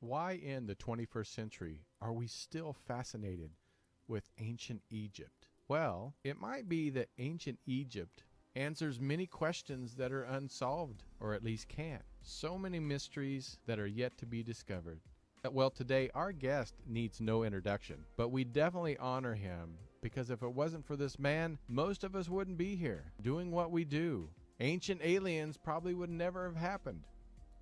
Why in the 21st century are we still fascinated with ancient Egypt? Well, it might be that ancient Egypt answers many questions that are unsolved, or at least can. So many mysteries that are yet to be discovered. Well, today our guest needs no introduction, but we definitely honor him because if it wasn't for this man, most of us wouldn't be here doing what we do. Ancient aliens probably would never have happened.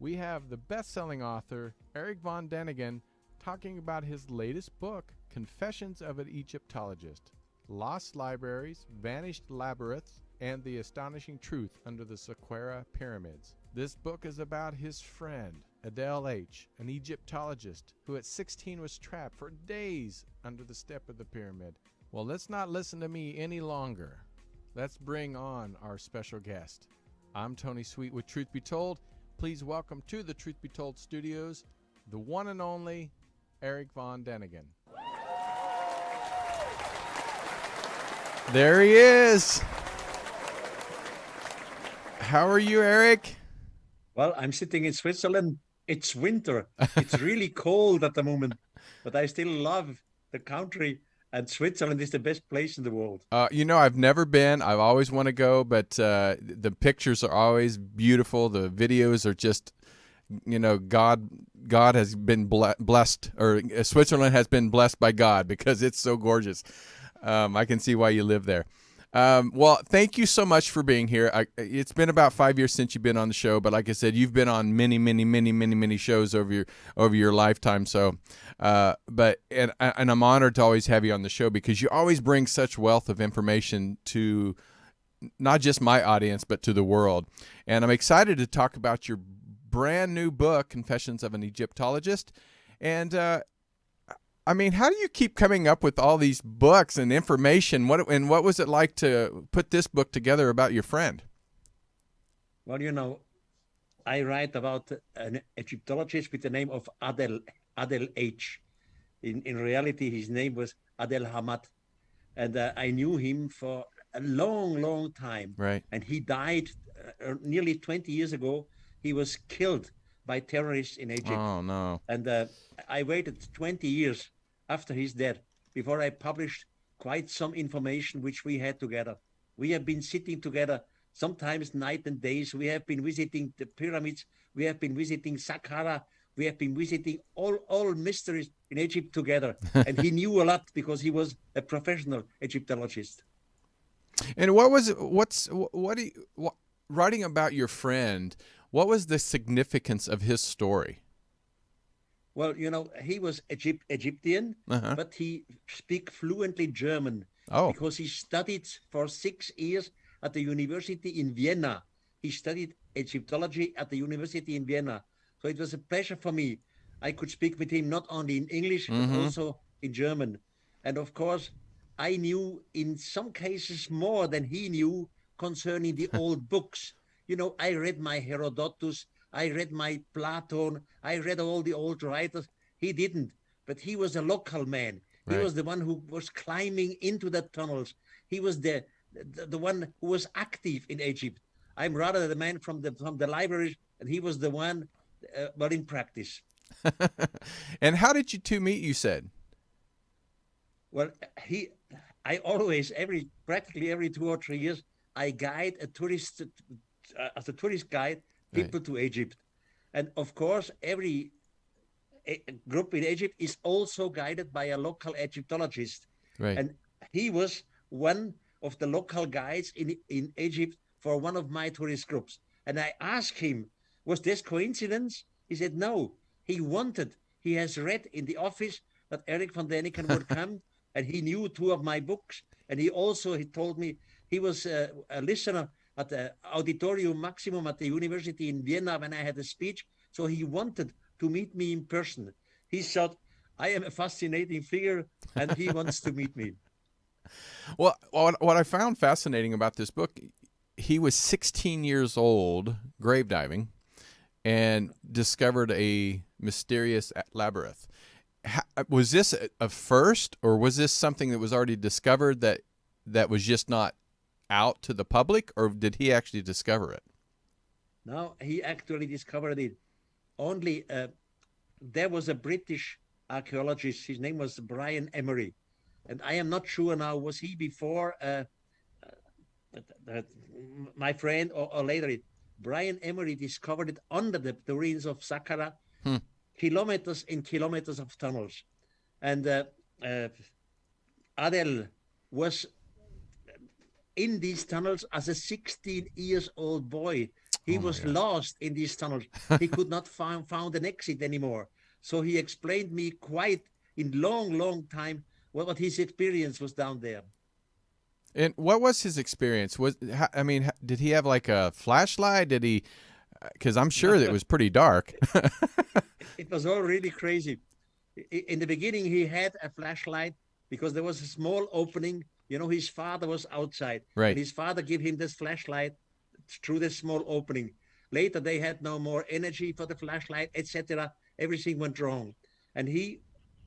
We have the best-selling author, Eric von Daniken, talking about his latest book, Confessions of an Egyptologist, Lost Libraries, Vanished Labyrinths, and the Astonishing Truth Under the Saqqara Pyramids. This book is about his friend, Adel H., an Egyptologist who at 16 was trapped for days under the step of the pyramid. Well, let's not listen to me any longer. Let's bring on our special guest. I'm Tony Sweet with Truth Be Told. Please welcome to the Truth Be Told studios, the one and only Eric von Daniken. There he is. How are you, Eric? Well, I'm sitting in Switzerland. It's winter. It's really cold at the moment, but I still love the country, and Switzerland is the best place in the world. I've never been. I always want to go, but the pictures are always beautiful. The videos are just, God has been blessed, or Switzerland has been blessed by God because it's so gorgeous. I can see why you live there. Well, thank you so much for being here. It's been about 5 years since you've been on the show, but like I said, you've been on many shows over your lifetime. So, and I'm honored to always have you on the show because you always bring such wealth of information to not just my audience, but to the world. And I'm excited to talk about your brand new book, Confessions of an Egyptologist. And, how do you keep coming up with all these books and information? What was it like to put this book together about your friend? Well, I write about an Egyptologist with the name of Adel H. In reality, his name was Adel Hamad. And I knew him for a long time. Right. And he died nearly 20 years ago. He was killed by terrorists in Egypt. Oh, no. And I waited 20 years after his death before I published quite some information which we had together. We have been sitting together sometimes night and days. We have been visiting the pyramids. We have been visiting Saqqara. We have been visiting all mysteries in Egypt together. And he knew a lot because he was a professional Egyptologist. And writing about your friend, what was the significance of his story? Well, he was Egyptian, but he speaks fluently German because he studied for 6 years at the university in Vienna. He studied Egyptology at the university in Vienna. So it was a pleasure for me. I could speak with him not only in English, but also in German. And of course, I knew in some cases more than he knew concerning the old books. I read my Herodotus, I read my Platon, I read all the old writers. He didn't, but he was a local man. He was the one who was climbing into the tunnels. He was the one who was active in Egypt. I'm rather the man from the libraries, and he was the one, in practice. And how did you two meet, you said? Well, I always, practically every 2 or 3 years, I guide as a tourist guide, people to Egypt. And of course, every group in Egypt is also guided by a local Egyptologist. Right. And he was one of the local guides in Egypt for one of my tourist groups. And I asked him, was this coincidence? He said, no. He has read in the office that Eric von Daniken would come, and he knew 2 of my books. And he told me he was a listener at the Auditorium Maximum at the university in Vienna when I had a speech. So he wanted to meet me in person. He thought, I am a fascinating figure, and he wants to meet me. Well, what I found fascinating about this book, he was 16 years old, grave diving, and discovered a mysterious labyrinth. Was this a first, or was this something that was already discovered that was just not out to the public, or did he actually discover it? No, he actually discovered it. Only there was a British archaeologist. His name was Brian Emery, and I am not sure now, was he before my friend or later? Brian Emery discovered it under the ruins of Saqqara, kilometers and kilometers of tunnels. And Adel was in these tunnels as a 16-year-old boy. He was lost in these tunnels. He could not found an exit anymore. So he explained me quite in long time what his experience was down there. And what was his experience? Did he have like a flashlight? Did he? Because I'm sure that it was pretty dark. It was all really crazy. In the beginning, he had a flashlight because there was a small opening. His father was outside. Right. And his father gave him this flashlight through this small opening. Later, they had no more energy for the flashlight, etc. Everything went wrong. And he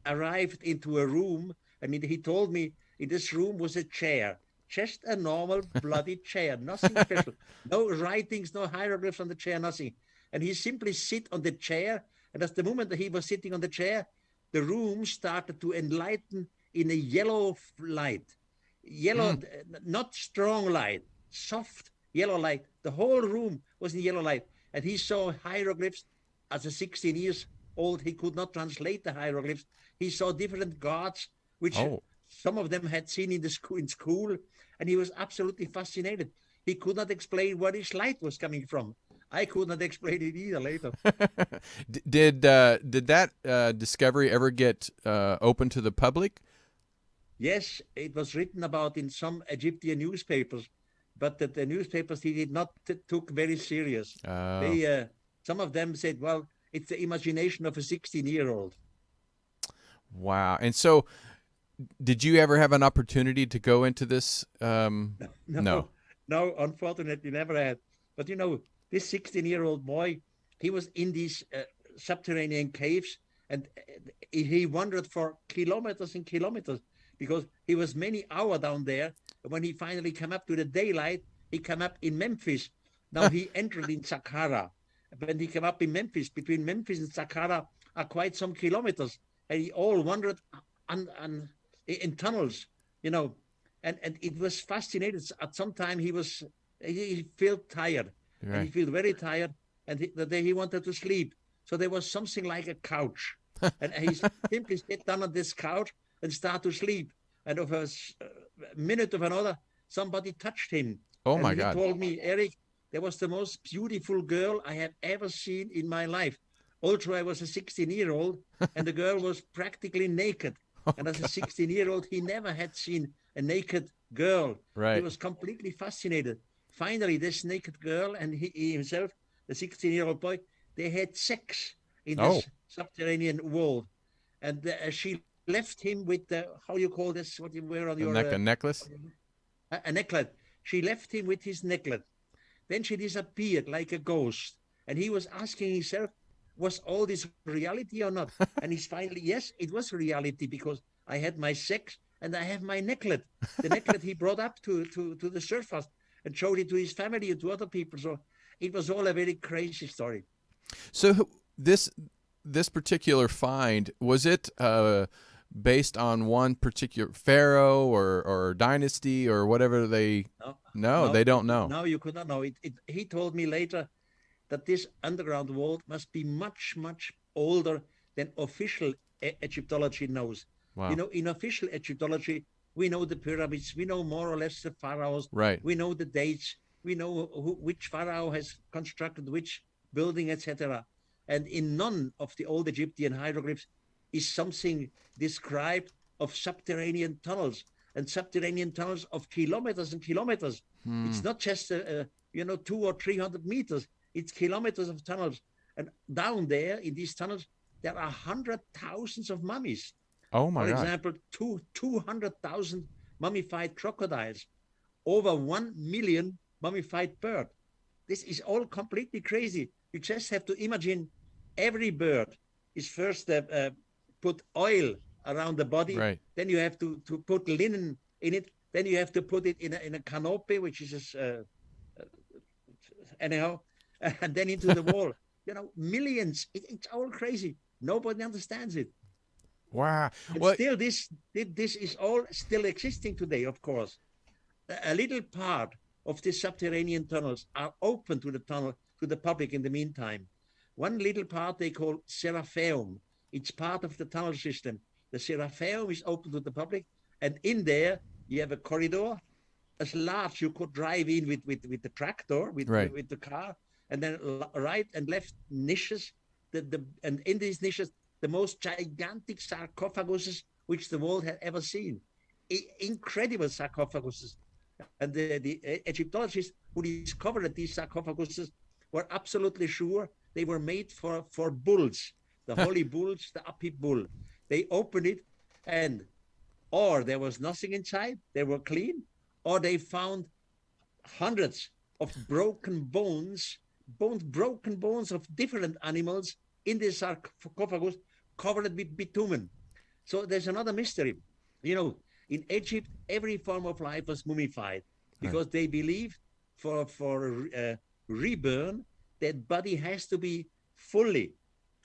arrived into a room. He told me in this room was a chair, just a normal bloody chair, nothing special. No writings, no hieroglyphs on the chair, nothing. And he simply sit on the chair. And at the moment that he was sitting on the chair, the room started to enlighten in a yellow light. Yellow, not strong light, soft yellow light. The whole room was in yellow light. And he saw hieroglyphs. As a 16 years old, he could not translate the hieroglyphs. He saw different gods, which some of them had seen in school, and he was absolutely fascinated. He could not explain where his light was coming from. I could not explain it either later. Did that discovery ever get open to the public? Yes, it was written about in some Egyptian newspapers, but the newspapers he did not took very serious. They some of them said, well, it's the imagination of a 16-year-old. Wow. And so did you ever have an opportunity to go into this? No, unfortunately, never had. But this 16-year-old boy, he was in these subterranean caves, and he wandered for kilometers and kilometers because he was many hours down there. When he finally came up to the daylight, he came up in Memphis. Now he entered in Saqqara. When he came up in Memphis, between Memphis and Saqqara are quite some kilometers, and he all wandered in tunnels, and it was fascinating. At some time he felt tired, right. And he felt very tired, and the day he wanted to sleep. So there was something like a couch, and he simply sat down on this couch and started to sleep. And of a minute of another, somebody touched him. Oh my God! He told me, Eric, there was the most beautiful girl I have ever seen in my life. Also, I was a 16-year-old, and the girl was practically naked. And as a 16-year-old, he never had seen a naked girl. Right. He was completely fascinated. Finally, this naked girl and he himself, the 16-year-old boy, they had sex in this subterranean world. And she left him with the, how you call this, what you wear on your... a necklace? A necklace. She left him with his necklace. Then she disappeared like a ghost. And he was asking himself, was all this reality or not? And he's finally, yes, it was reality because I had my sex and I have my necklace. The necklace he brought up to the surface and showed it to his family and to other people. So it was all a very crazy story. So this particular find, was it based on one particular pharaoh or dynasty or whatever they... No, they don't know. No, you could not know. He told me later that this underground world must be much, much older than official Egyptology knows. Wow. In official Egyptology, we know the pyramids, we know more or less the pharaohs, right. We know the dates, we know which pharaoh has constructed which building, etc. And in none of the old Egyptian hieroglyphs is something described of subterranean tunnels, and subterranean tunnels of kilometers and kilometers. It's not just 200 or 300 meters. It's kilometers of tunnels. And down there in these tunnels, there are 100,000s of mummies. Oh my God. For example, 200,000 mummified crocodiles, over 1 million mummified birds. This is all completely crazy. You just have to imagine every bird is first put oil around the body. Right. Then you have to put linen in it. Then you have to put it in a canopy, which is anyhow, and then into the wall. Millions. It's all crazy. Nobody understands it. Wow. And still, this is all still existing today, of course. A little part of the subterranean tunnels are open to the public in the meantime. One little part they call Serapheum. It's part of the tunnel system. The Serapheum is open to the public, and in there you have a corridor as large you could drive in with the tractor, with the car, and then right and left niches. And in these niches, the most gigantic sarcophaguses which the world had ever seen. Incredible sarcophaguses. And the Egyptologists who discovered these sarcophaguses were absolutely sure they were made for bulls, the holy bulls, the Apip bull. They opened it, and or there was nothing inside, they were clean, or they found hundreds of broken bones of different animals in the sarcophagus covered with bitumen. So there's another mystery. You know, in Egypt, every form of life was mummified because they believed for reborn, that body has to be fully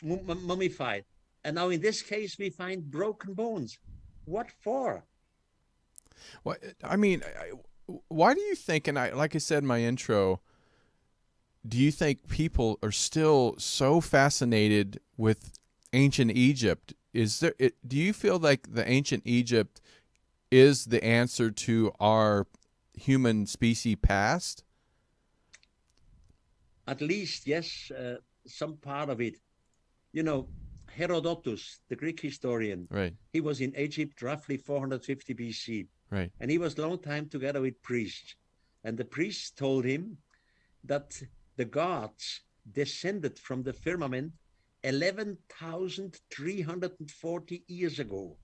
mummified. And now in this case, we find broken bones. What for? Well, I mean, why do you think, and like I said in my intro, do you think people are still so fascinated with ancient Egypt? Do you feel like the ancient Egypt is the answer to our human species past? At least, yes, some part of it. You know, Herodotus, the Greek historian, he was in Egypt roughly 450 BC. Right. And he was a long time together with priests. And the priests told him that the gods descended from the firmament 11,340 years ago.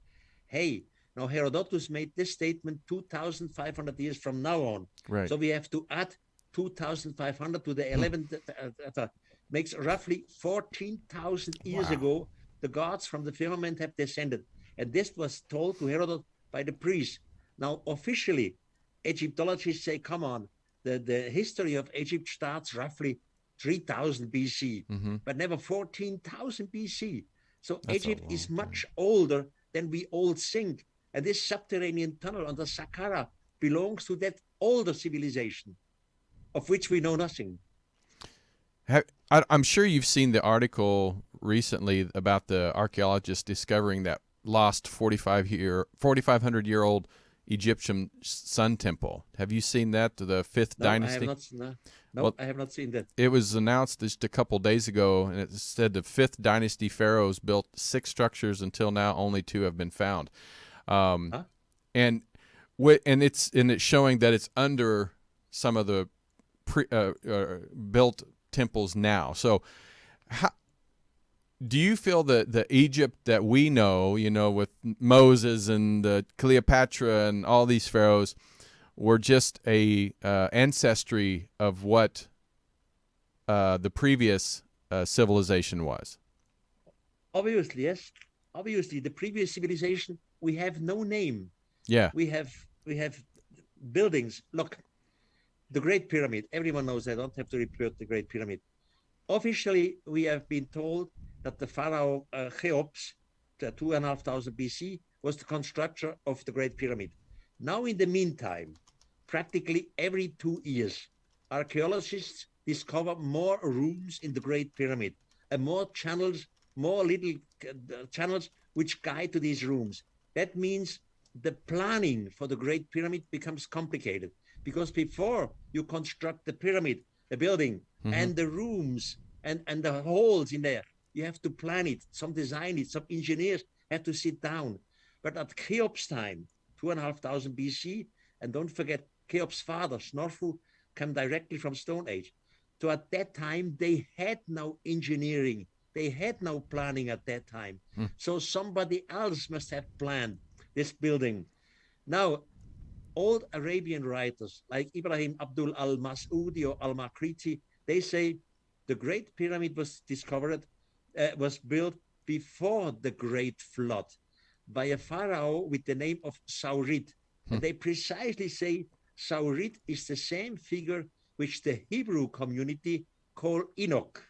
Hey, now Herodotus made this statement 2,500 years from now on. Right. So we have to add 2,500 to the 11, makes roughly 14,000 years ago, the gods from the firmament have descended. And this was told to Herodotus by the priests. Now, officially, Egyptologists say, come on, the history of Egypt starts roughly 3,000 BC, but never 14,000 BC. So that's Egypt is much older than we all think. And this subterranean tunnel under Saqqara belongs to that older civilization, of which we know nothing. I'm sure you've seen the article recently about the archaeologists discovering that lost 4,500-year-old Egyptian sun temple. Have you seen that, the fifth dynasty? I have not seen that. It was announced just a couple days ago, and it said the fifth dynasty pharaohs built 6 structures. Until now, only 2 have been found. And it's showing that it's under some of the built temples now. So do you feel that the Egypt that we know, with Moses and Cleopatra and all these pharaohs, were just a ancestry of what the previous civilization was? Obviously, yes. Obviously, the previous civilization, we have no name. Yeah. We have buildings. Look, the Great Pyramid, everyone knows. I don't have to repeat the Great Pyramid. Officially, we have been told that the pharaoh Cheops, 2,500 BC, was the constructor of the Great Pyramid. Now, in the meantime, practically every 2 years, archaeologists discover more rooms in the Great Pyramid and more channels, more little channels which guide to these rooms. That means the planning for the Great Pyramid becomes complicated, because before you construct the pyramid, the building, and the rooms and the holes in there, you have to plan it, some design it, some engineers have to sit down. But at Cheops' time, 2,500 BC, and don't forget, Cheops' father, Snorfu, came directly from Stone Age. So at that time, they had no engineering. They had no planning at that time. So somebody else must have planned this building. Now, old Arabian writers like Ibrahim Abdul al-Mas'udi or al-Makriti, they say the Great Pyramid was built before the Great Flood by a pharaoh with the name of Saurid. And they precisely say Saurid is the same figure which the Hebrew community call Enoch.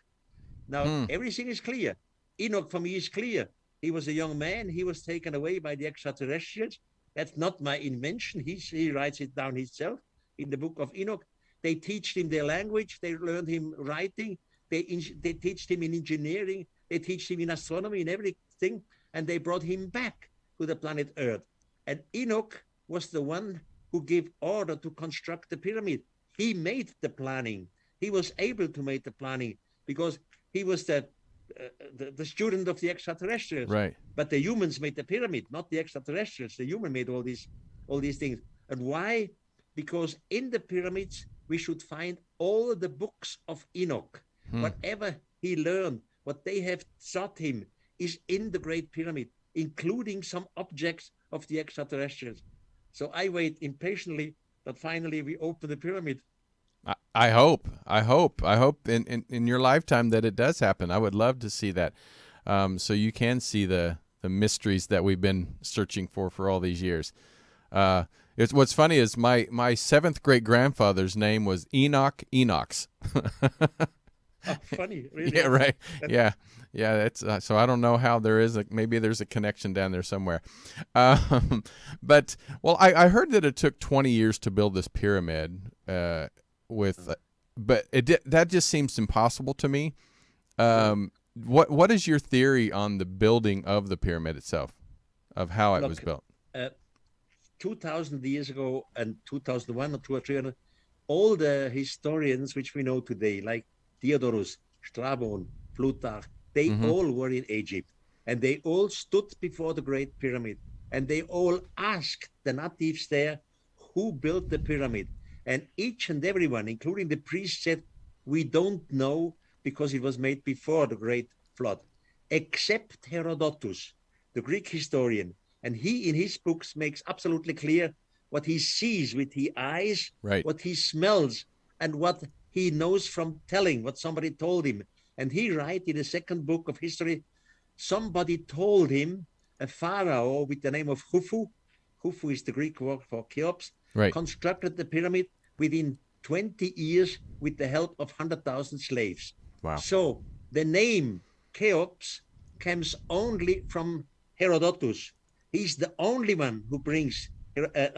Now, everything is clear. Enoch, for me, is clear. He was a young man. He was taken away by the extraterrestrials. That's not my invention. He writes it down himself in the book of Enoch. They teach him their language. They learned him writing. They teach him in engineering. They teach him in astronomy, in everything. And they brought him back to the planet Earth. And Enoch was the one who gave order to construct the pyramid. He made the planning. He was able to make the planning because he was the student of the extraterrestrials. Right. But the humans made the pyramid, not the extraterrestrials. The human made all these things. And why? Because in the pyramids, we should find all the books of Enoch. Whatever he learned, what they have taught him is in the Great Pyramid, including some objects of the extraterrestrials. So I wait impatiently that finally we open the pyramid. I hope in your lifetime that it does happen. I would love to see that, so you can see the mysteries that we've been searching for all these years. What's funny is my seventh great grandfather's name was Enoch Enochs. Oh, funny, really? Yeah, right. Yeah. That's so I don't know how maybe there's a connection down there somewhere. But I heard that it took 20 years to build this pyramid. But that just seems impossible to me. What is your theory on the building of the pyramid itself, of how it was built? 2,000 years ago and 2001 or 2 or 300, all the historians which we know today, like Diodorus, Strabon, Plutarch, they all were in Egypt, and they all stood before the Great Pyramid, and they all asked the natives there who built the pyramid. And each and everyone, including the priest, said, we don't know because it was made before the Great Flood, except Herodotus, the Greek historian. And he, in his books, makes absolutely clear what he sees with his eyes, right, what he smells, and what he knows from telling, what somebody told him. And he writes in the second book of history, somebody told him, a pharaoh with the name of Khufu is the Greek word for Cheops, right, constructed the pyramid within 20 years with the help of 100,000 slaves. Wow. So the name Cheops comes only from Herodotus. He's the only one who brings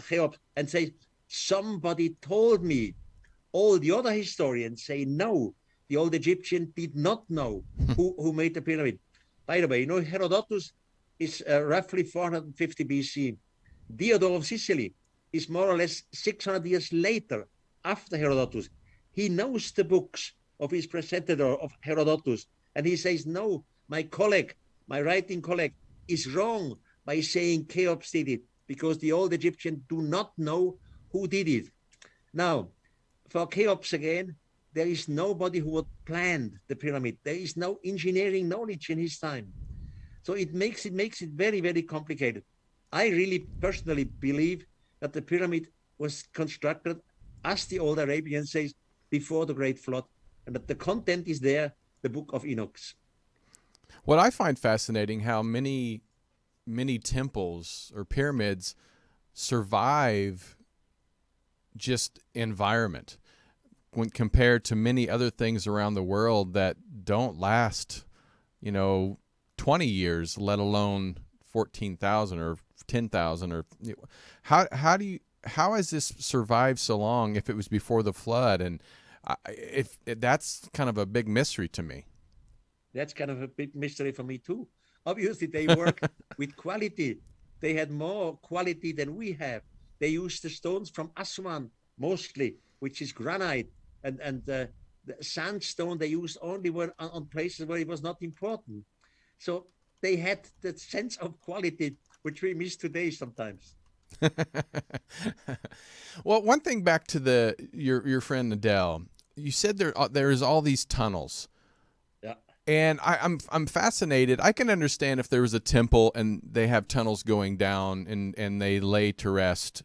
Cheops and says, somebody told me. All the other historians say no. The old Egyptian did not know who made the pyramid. By the way, Herodotus is roughly 450 BC. Diodor of Sicily is more or less 600 years later, after Herodotus. He knows the books of his preceptor, of Herodotus, and he says, no, my writing colleague, is wrong by saying Cheops did it, because the old Egyptians do not know who did it. Now, for Cheops again, there is nobody who would plan the pyramid. There is no engineering knowledge in his time. So it makes it very, very complicated. I really personally believe that the pyramid was constructed, as the old Arabian says, before the Great Flood, and that the content is there, the book of Enoch. What I find fascinating, how many temples or pyramids survive just environment when compared to many other things around the world that don't last, 20 years, let alone 14,000 or 10,000, or how has this survived so long if it was before the flood? And if that's kind of a big mystery to me. That's kind of a big mystery for me too. Obviously, they work with quality. They had more quality than we have. They used the stones from Aswan mostly, which is granite, and the sandstone they used only were on places where it was not important. So they had that sense of quality, which we miss today sometimes. Well, one thing back to your friend Adel, you said there is all these tunnels. Yeah. And I'm fascinated. I can understand if there was a temple and they have tunnels going down and they lay to rest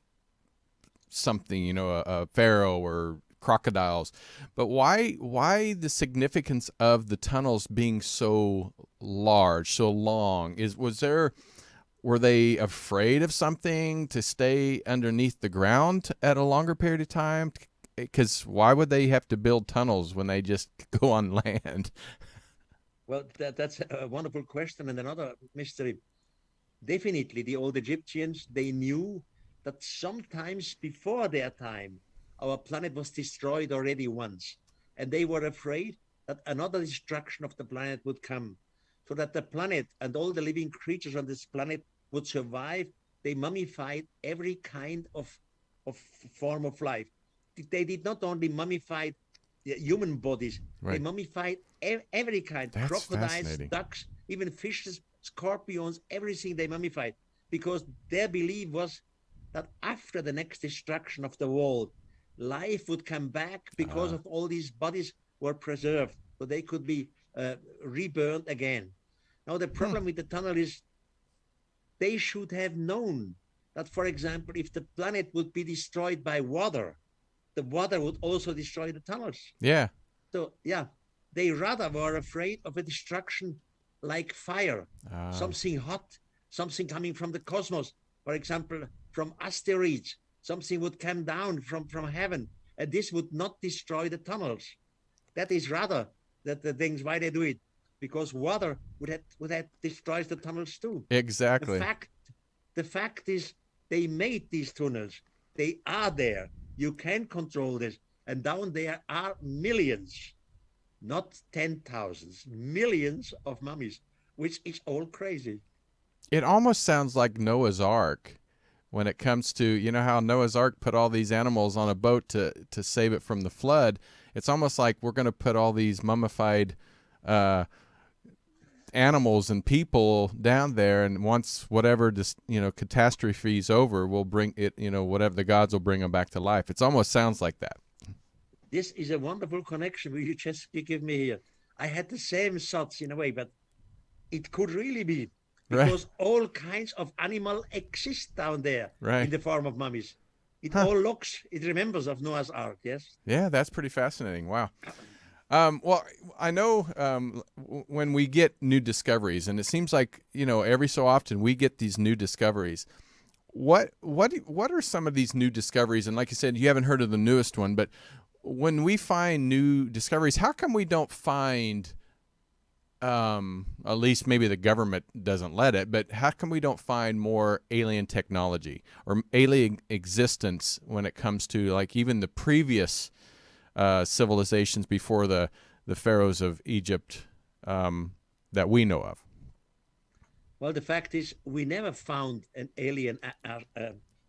something, a pharaoh or crocodiles. But why the significance of the tunnels being so large, so long? Were they afraid of something to stay underneath the ground at a longer period of time? Because why would they have to build tunnels when they just go on land? Well, that's a wonderful question. And another mystery. Definitely, the old Egyptians, they knew that sometimes before their time, our planet was destroyed already once. And they were afraid that another destruction of the planet would come, so that the planet and all the living creatures on this planet would survive. They mummified every kind of form of life. They did not only mummify the human bodies, right. They mummified every kind. That's crocodiles, ducks, even fishes, scorpions, everything they mummified, because their belief was that after the next destruction of the world, life would come back because of all these bodies were preserved, so they could be reburned again. Now, the problem with the tunnel is they should have known that, for example, if the planet would be destroyed by water, the water would also destroy the tunnels. Yeah. So, yeah, they rather were afraid of a destruction like fire, something hot, something coming from the cosmos, for example, from asteroids, something would come down from heaven, and this would not destroy the tunnels. That is rather the things why they do it, because water would have destroys the tunnels too. Exactly. The fact is they made these tunnels. They are there. You can control this. And down there are millions, not 10,000s, millions of mummies, which is all crazy. It almost sounds like Noah's Ark when it comes to, you know how Noah's Ark put all these animals on a boat to save it from the flood. It's almost like we're going to put all these mummified animals and people down there, and once whatever catastrophe is over, we'll bring it, whatever the gods will bring them back to life. It almost sounds like that. This is a wonderful connection you just give me here. I had the same thoughts in a way, but it could really be, because all kinds of animal exist down there in the form of mummies. It it remembers of Noah's Ark, yes? Yeah, that's pretty fascinating. Wow. Well, I know when we get new discoveries, and it seems like, every so often we get these new discoveries. What are some of these new discoveries? And like you said, you haven't heard of the newest one, but when we find new discoveries, how come we don't find, at least maybe the government doesn't let it, but how come we don't find more alien technology or alien existence when it comes to like even the previous civilizations before the pharaohs of Egypt that we know of? Well, the fact is we never found an alien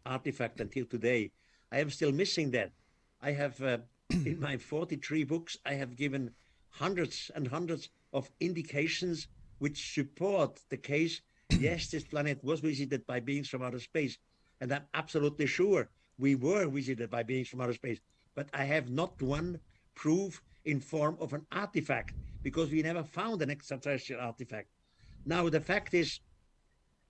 artifact until today. I am still missing that. I have, in my 43 books, I have given hundreds and hundreds of indications which support the case. Yes, this planet was visited by beings from outer space. And I'm absolutely sure we were visited by beings from outer space. But I have not one proof in form of an artifact, because we never found an extraterrestrial artifact. Now, the fact is,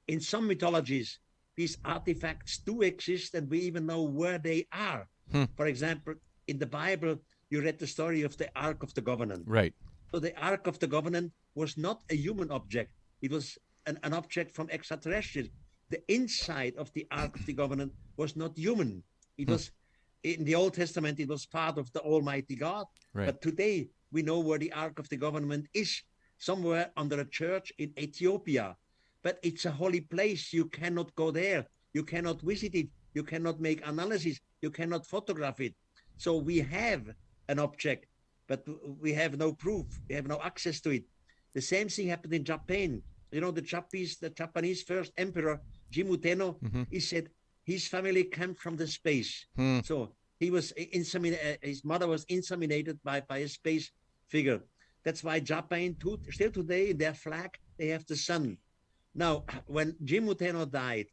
in some mythologies, these artifacts do exist, and we even know where they are. For example, in the Bible, you read the story of the Ark of the Covenant. Right. So the Ark of the Covenant was not a human object. It was an object from extraterrestrial. The inside of the Ark of the Covenant was not human. It was, in the Old Testament, it was part of the Almighty God. Right. But today, we know where the Ark of the Covenant is, somewhere under a church in Ethiopia. But it's a holy place. You cannot go there. You cannot visit it. You cannot make analysis. You cannot photograph it. So we have an object, but we have no proof. We have no access to it. The same thing happened in Japan. You know, the Japanese first emperor, Jimmu Tenno, he said his family came from the space. So he was his mother was inseminated by a space figure. That's why Japan, still today, in their flag, they have the sun. Now, when Jimmu Tenno died,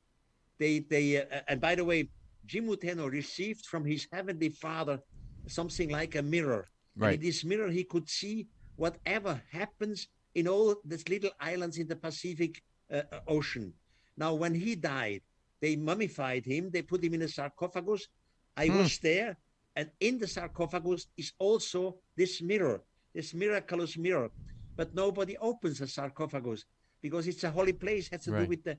and by the way, Jimmu Tenno received from his heavenly father something like a mirror. Right. And in this mirror, he could see whatever happens in all these little islands in the Pacific Ocean. Now, when he died, they mummified him. They put him in a sarcophagus. I was there, and in the sarcophagus is also this mirror, this miraculous mirror. But nobody opens a sarcophagus because it's a holy place. It has to do with the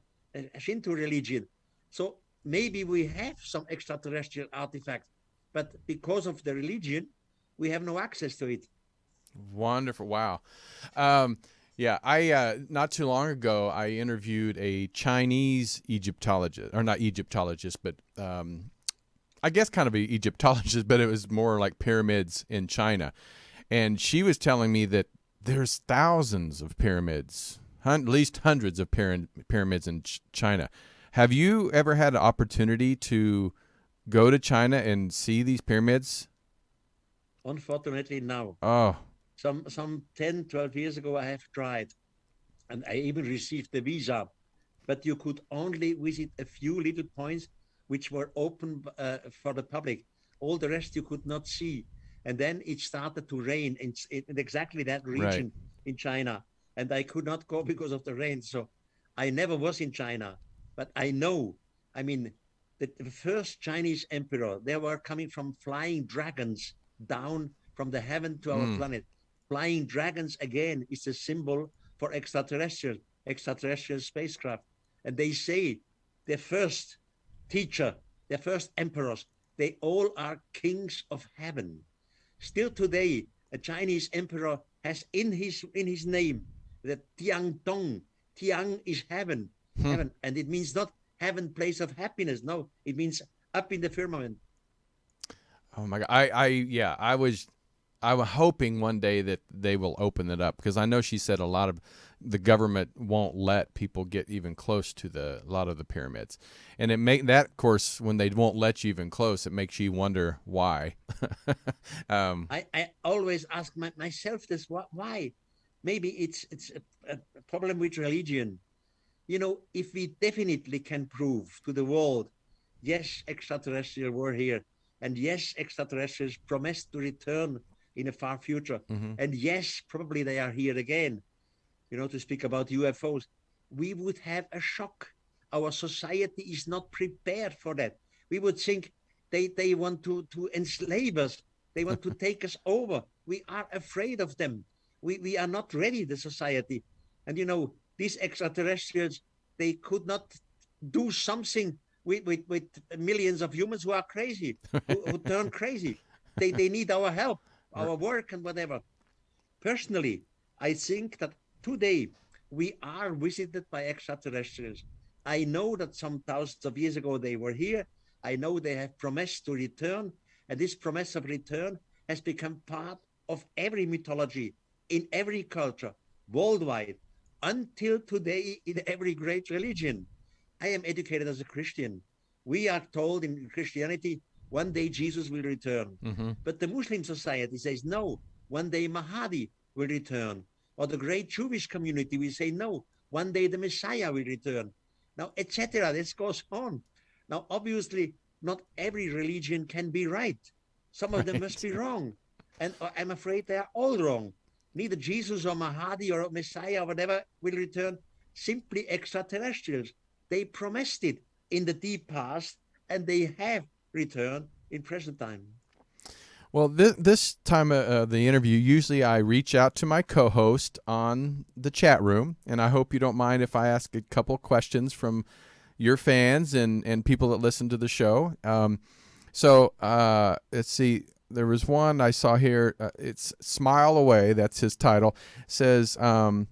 Shinto religion. So maybe we have some extraterrestrial artifacts, but because of the religion, we have no access to it. Wonderful. Wow. Yeah, I not too long ago I interviewed a Chinese Egyptologist, or not Egyptologist, but I guess kind of an Egyptologist, but it was more like pyramids in China, and she was telling me that there's thousands of pyramids, at least hundreds of pyramids in China. Have you ever had an opportunity to go to China and see these pyramids? Unfortunately, no. Oh. Some 10, 12 years ago, I have tried, and I even received the visa, but you could only visit a few little points which were open for the public. All the rest you could not see. And then it started to rain in exactly that region in China, and I could not go because of the rain. So I never was in China, but I know, I mean, the first Chinese emperor, they were coming from flying dragons down from the heaven to our planet. Flying dragons, again, is a symbol for extraterrestrial spacecraft. And they say their first teacher, their first emperors, they all are kings of heaven. Still today, a Chinese emperor has in his name the Tiangdong. Tiang is heaven, heaven, and it means not heaven, place of happiness. No, it means up in the firmament. Oh my God! I was hoping one day that they will open it up, because I know she said a lot of the government won't let people get even close to a lot of the pyramids, and of course, when they won't let you even close, it makes you wonder why. I always ask myself this: why? Maybe it's a problem with religion. You know, if we definitely can prove to the world, yes, extraterrestrials were here, and yes, extraterrestrials promised to return in a far future. And yes, probably they are here again, you know, to speak about UFOs, we would have a shock. Our society is not prepared for that. We would think they want to enslave us. They want to take us over. We are afraid of them. We are not ready, the society. And, you know, these extraterrestrials, they could not do something with millions of humans who are crazy, who turn crazy. They need our help, our work and whatever. Personally, I think that today we are visited by extraterrestrials. I know that some thousands of years ago they were here. I know they have promised to return, and this promise of return has become part of every mythology, in every culture, worldwide, until today in every great religion. I am educated as a Christian. We are told in Christianity, one day Jesus will return. But the Muslim society says, no, one day Mahdi will return. Or the great Jewish community will say, no, one day the Messiah will return. Now, etc. This goes on. Now, obviously, not every religion can be right. Some of them must be wrong. And I'm afraid they are all wrong. Neither Jesus or Mahdi or Messiah or whatever will return. Simply extraterrestrials. They promised it in the deep past, and they have returned in present time. Well, this time of the interview, usually I reach out to my co-host on the chat room, and I hope you don't mind if I ask a couple questions from your fans and people that listen to the show. So let's see. There was one I saw here. It's Smile Away. That's his title. It says, oh,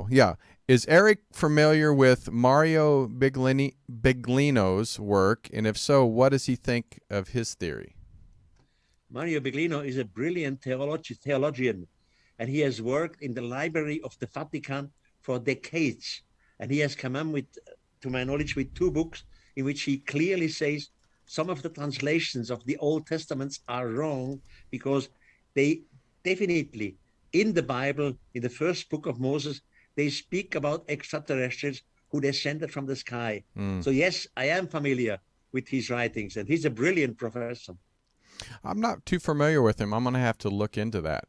yeah. Is Eric familiar with Mario Biglino's work? And if so, what does he think of his theory? Mario Biglino is a brilliant theologian, and he has worked in the library of the Vatican for decades. And he has come up with, to my knowledge, with 2 books in which he clearly says some of the translations of the Old Testaments are wrong, because they definitely, in the Bible, in the first book of Moses, they speak about extraterrestrials who descended from the sky. So yes, I am familiar with his writings, and he's a brilliant professor. I'm not too familiar with him. I'm going to have to look into that.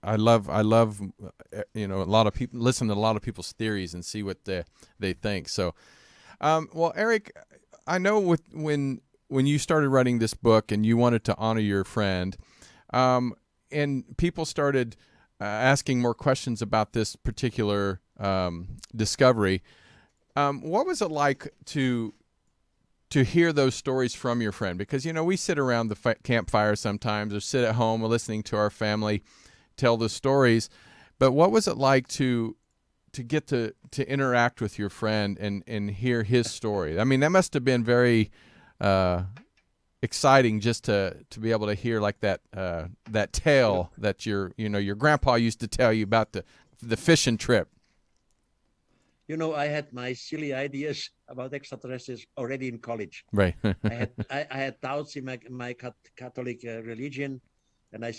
I love, you know, a lot of people listen to a lot of people's theories and see what they think. So, well, Eric, I know when you started writing this book and you wanted to honor your friend, and people started asking more questions about this particular discovery. What was it like to hear those stories from your friend? Because, you know, we sit around the campfire sometimes, or sit at home listening to our family tell the stories. But what was it like to get to interact with your friend and hear his story? I mean, that must have been very exciting just to be able to hear like that tale that your grandpa used to tell you about the fishing trip. I had my silly ideas about extraterrestrials already in college. Right. I had doubts in my Catholic religion, and I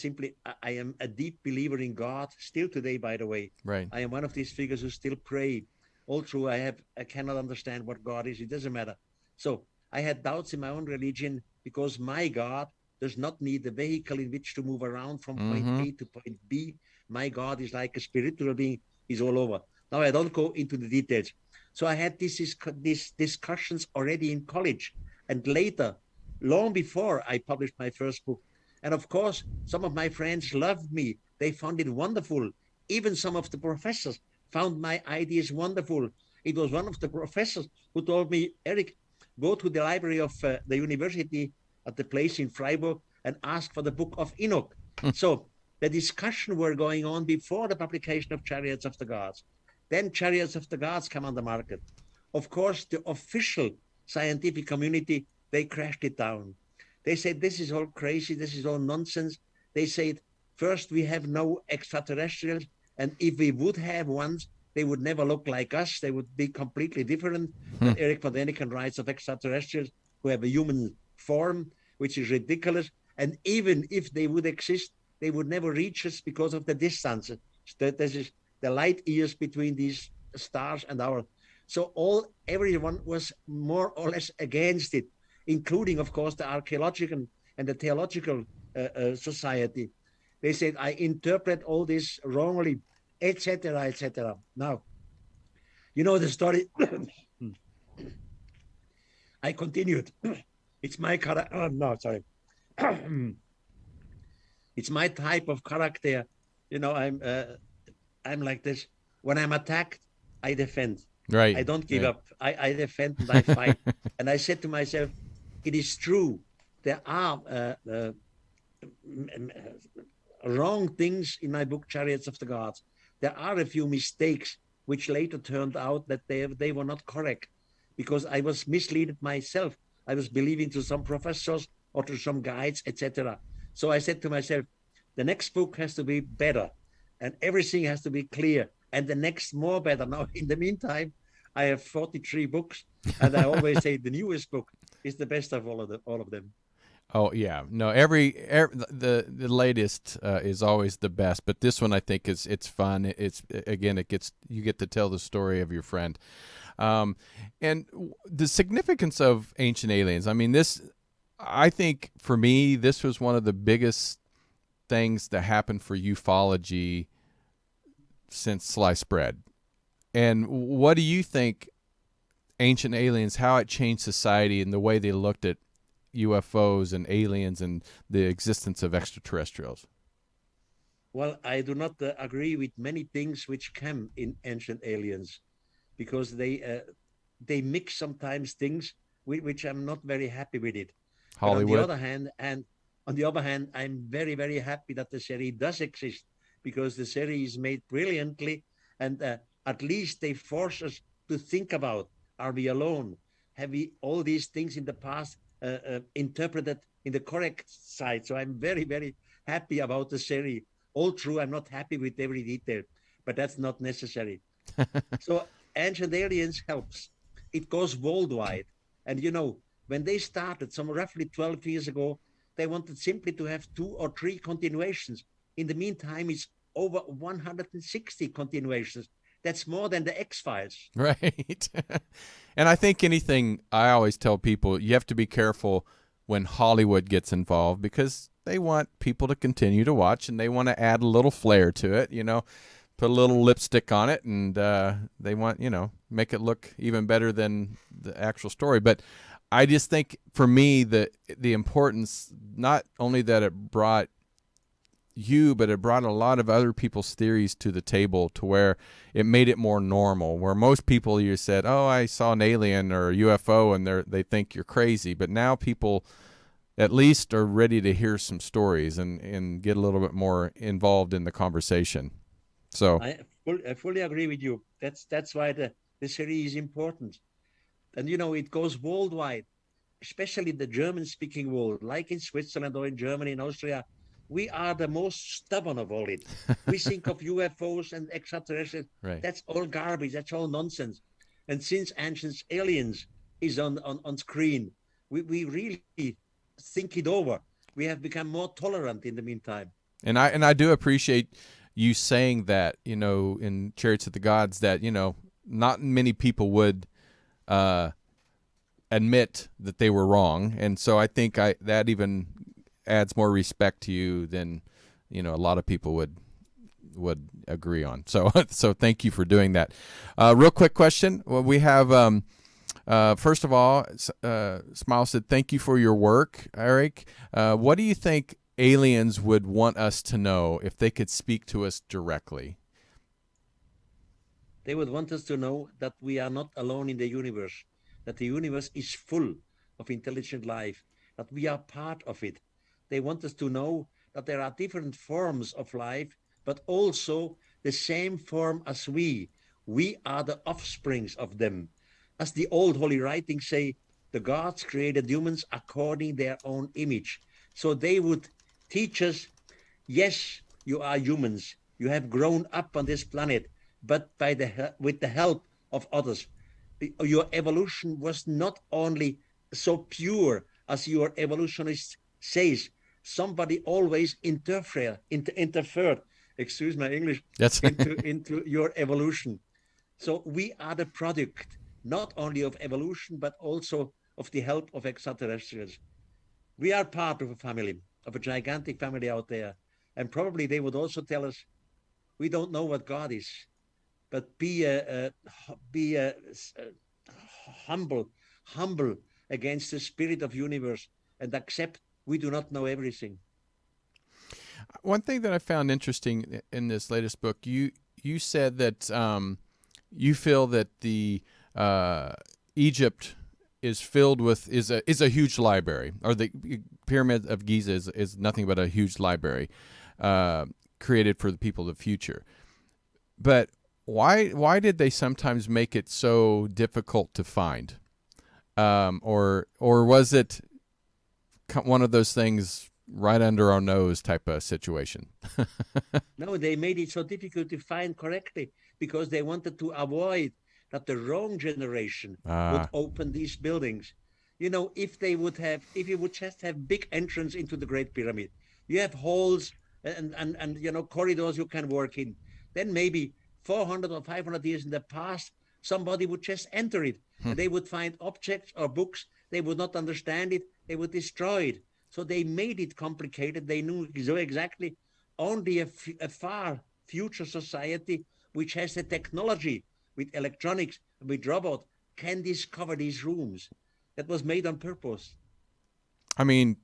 am a deep believer in God still today. By the way, right. I am one of these figures who still pray. All through, I cannot understand what God is. It doesn't matter. So I had doubts in my own religion because my God does not need a vehicle in which to move around from point A to point B. My God is like a spiritual being. He's all over. Now, I don't go into the details. So I had these discussions already in college. And later, long before I published my first book. And of course, some of my friends loved me. They found it wonderful. Even some of the professors found my ideas wonderful. It was one of the professors who told me, Eric, go to the library of the university at the place in Freiburg and ask for the book of Enoch. So the discussion were going on before the publication of Chariots of the Gods. Then Chariots of the Gods come on the market. Of course, the official scientific community, they crashed it down. They said, this is all crazy. This is all nonsense. They said, first, we have no extraterrestrials. And if we would have ones, they would never look like us. They would be completely different. Eric von Daniken writes of extraterrestrials who have a human form, which is ridiculous. And even if they would exist, they would never reach us because of the distance. This is the light years between these stars and our. So everyone was more or less against it, including, of course, the archaeological and the theological society. They said, I interpret all this wrongly, etc., etc. Now, you know the story. I continued. It's my character. Oh, no, sorry. It's my type of character. I'm like this. When I'm attacked, I defend. Right. I don't give up. I defend and I fight. And I said to myself, it is true. There are wrong things in my book, Chariots of the Gods. There are a few mistakes which later turned out that they were not correct because I was misled myself. I was believing to some professors or to some guides, etc. So I said to myself, the next book has to be better and everything has to be clear. And the next more better. Now, in the meantime, I have 43 books, and I always say the newest book is the best of all of them. Oh yeah, no, the latest is always the best, but this one I think it's fun. You get to tell the story of your friend, and the significance of Ancient Aliens. I mean, I think for me, this was one of the biggest things that happened for ufology since sliced bread. And what do you think Ancient Aliens, how it changed society and the way they looked at UFOs and aliens and the existence of extraterrestrials? Well, I do not agree with many things which come in Ancient Aliens because they mix sometimes things which I'm not very happy with it. Hollywood. But on the other hand, I'm very, very happy that the series does exist because the series is made brilliantly and at least they force us to think about, are we alone? Have we all these things in the past interpreted in the correct side? So I'm very, very happy about the series. All true, I'm not happy with every detail, but that's not necessary. So Ancient Aliens helps. It goes worldwide. And when they started some roughly 12 years ago, they wanted simply to have 2 or 3 continuations. In the meantime, it's over 160 continuations. That's more than the X-Files. Right. And I think I always tell people, you have to be careful when Hollywood gets involved because they want people to continue to watch and they want to add a little flair to it, put a little lipstick on it and they want, make it look even better than the actual story. But I just think for me, the importance, not only that it brought but it brought a lot of other people's theories to the table to where it made it more normal, where most people you said, oh, I saw an alien or a UFO and they think you're crazy. But now people, at least are ready to hear some stories and get a little bit more involved in the conversation. So I fully agree with you. That's why the series is important. And, it goes worldwide, especially the German-speaking world, like in Switzerland or in Germany, in Austria. We are the most stubborn of all it. We think of UFOs and extraterrestrials. Right. That's all garbage. That's all nonsense. And since Ancient Aliens is on screen, we really think it over. We have become more tolerant in the meantime. And I do appreciate you saying that, in Chariots of the Gods, that, not many people would admit that they were wrong. And so I think that even adds more respect to you than, a lot of people would agree on. So thank you for doing that. Real quick question. Well, we have, first of all, Smile said, thank you for your work, Eric. What do you think aliens would want us to know if they could speak to us directly? They would want us to know that we are not alone in the universe, that the universe is full of intelligent life, that we are part of it. They want us to know that there are different forms of life, but also the same form as we. We are the offsprings of them. As the old holy writings say, the gods created humans according their own image. So they would teach us, yes, you are humans. You have grown up on this planet, but with the help of others. Your evolution was not only so pure as your evolutionist says. Somebody always interfered, excuse my English, into your evolution. So we are the product, not only of evolution, but also of the help of extraterrestrials. We are part of a family, of a gigantic family out there. And probably they would also tell us, we don't know what God is, but be humble against the spirit of universe and accept we do not know everything. One thing that I found interesting in this latest book, you said that you feel that the Egypt is filled with is a huge library, or the Pyramid of Giza is nothing but a huge library created for the people of the future. But why did they sometimes make it so difficult to find, or was it one of those things right under our nose type of situation? No, they made it so difficult to find correctly because they wanted to avoid that the wrong generation would open these buildings. If you would just have big entrance into the Great Pyramid, you have halls and corridors you can work in, then maybe 400 or 500 years in the past, somebody would just enter it. And they would find objects or books. They would not understand it. They would destroy it. So they made it complicated. They knew so exactly only a far future society, which has the technology with electronics, with robot, can discover these rooms. That was made on purpose. I mean,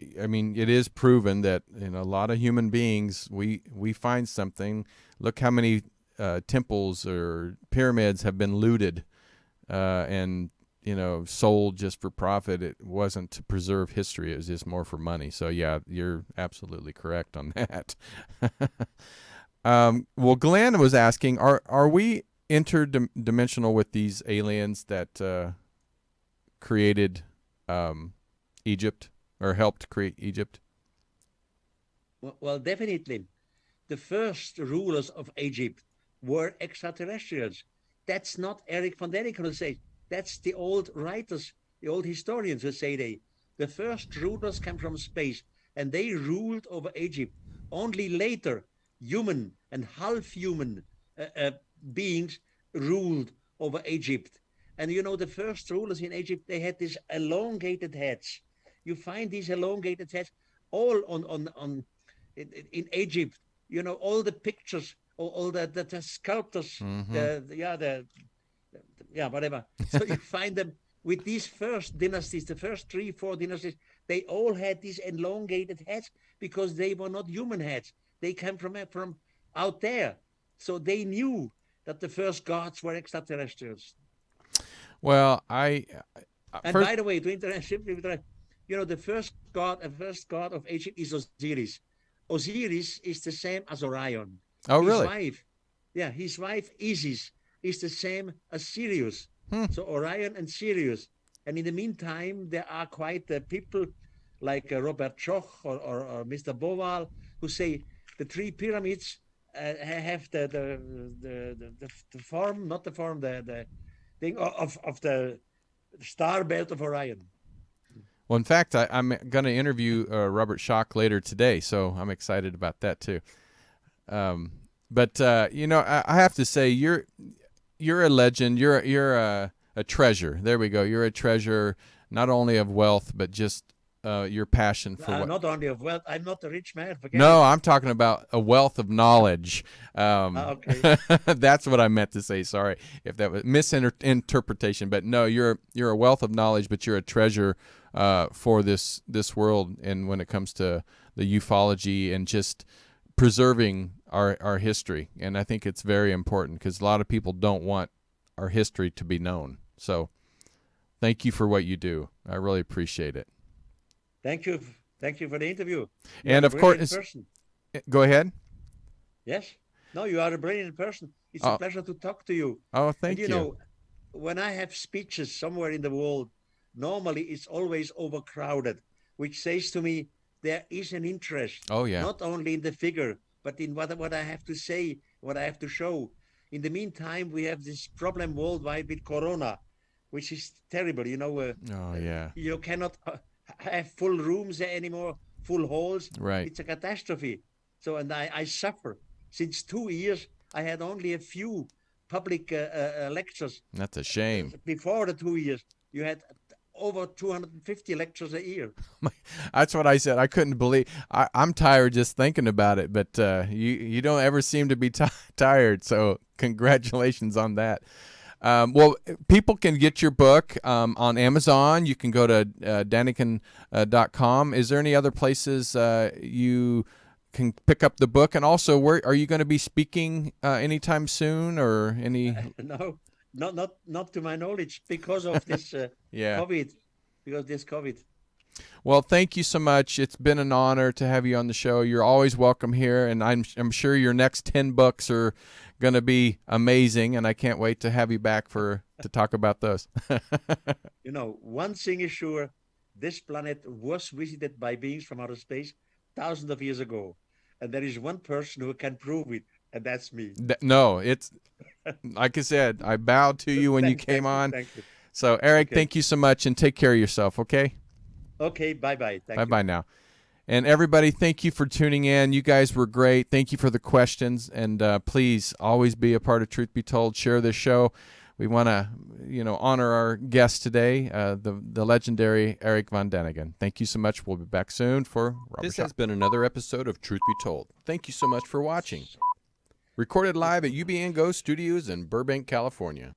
it is proven that in a lot of human beings, we find something. Look how many temples or pyramids have been looted and sold just for profit. It wasn't to preserve history. It was just more for money. So yeah, you're absolutely correct on that. Well, Glenn was asking, are we interdimensional with these aliens that created Egypt or helped create Egypt? Well, definitely. The first rulers of Egypt were extraterrestrials. That's not Eric von Daniken who says. That's the old writers, the old historians who say the first rulers came from space and they ruled over Egypt. Only later, human and half-human beings ruled over Egypt. And the first rulers in Egypt, they had these elongated heads. You find these elongated heads all in Egypt. All the pictures, all the sculptors, whatever. So you find them with these first dynasties, the first 3-4 dynasties, they all had these elongated heads because they were not human heads. They came from out there. So they knew that the first gods were extraterrestrials. Well, by the way, to interrupt, the first god of Egypt is Osiris. Osiris is the same as Orion. Oh, his really? wife his wife Isis is the same as Sirius. So Orion and Sirius. And in the meantime, there are quite people like Robert Schoch or Mr. Boval who say the three pyramids have the form, not the form, the thing of the star belt of Orion. Well, in fact, I'm going to interview Robert Schoch later today, so I'm excited about that too. But I have to say, you're a legend. You're a treasure. There we go. You're a treasure, not only of wealth, but just your passion for what. Not only of wealth. I'm not a rich man. No, I'm talking about a wealth of knowledge. Okay. That's what I meant to say. Sorry if that was misinterpretation. But no, you're a wealth of knowledge, but you're a treasure for this world. And when it comes to the ufology and just preserving our history, and I think it's very important because a lot of people don't want our history to be known. So thank you for what you do. I really appreciate it. Thank you for the interview. And of course, go ahead. Yes. No, you are a brilliant person. It's a pleasure to talk to you. Oh, thank you. You know, when I have speeches somewhere in the world, normally it's always overcrowded, which says to me there is an interest. Oh, yeah. Not only in the figure, but in what I have to say, what I have to show. In the meantime, we have this problem worldwide with Corona, which is terrible. Oh, yeah. You cannot have full rooms anymore, full halls. Right. It's a catastrophe. So, and I suffer. Since 2 years, I had only a few public lectures. That's a shame. Before the 2 years, you had over 250 lectures a year. That's what I said. I couldn't believe. I'm tired just thinking about it, but you don't ever seem to be tired. So congratulations on that. Well, people can get your book on Amazon. You can go to Daniken.com. Is there any other places you can pick up the book? And also, where are you going to be speaking anytime soon, or any? No, not to my knowledge, because of this COVID. Because this COVID. Well, thank you so much. It's been an honor to have you on the show. You're always welcome here, and I'm sure your next 10 books are going to be amazing, and I can't wait to have you back to talk about those. One thing is sure, this planet was visited by beings from outer space thousands of years ago, and there is one person who can prove it, and that's me. No, it's like I said, I bowed to you when you came on. Thank you. So, Eric, thank you so much, and take care of yourself, okay? Okay, bye-bye. Bye-bye now. And everybody, thank you for tuning in. You guys were great. Thank you for the questions. And please always be a part of Truth Be Told. Share this show. We want to, honor our guest today, the legendary Eric Von Daniken. Thank you so much. We'll be back soon for Robert This has been another episode of Truth Be Told. Thank you so much for watching. Recorded live at UBN Go Studios in Burbank, California.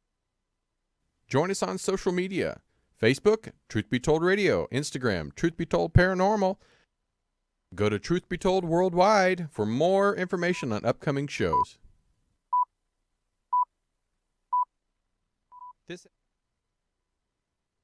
Join us on social media. Facebook, Truth Be Told Radio. Instagram, Truth Be Told Paranormal. Go to Truth Be Told Worldwide for more information on upcoming shows. This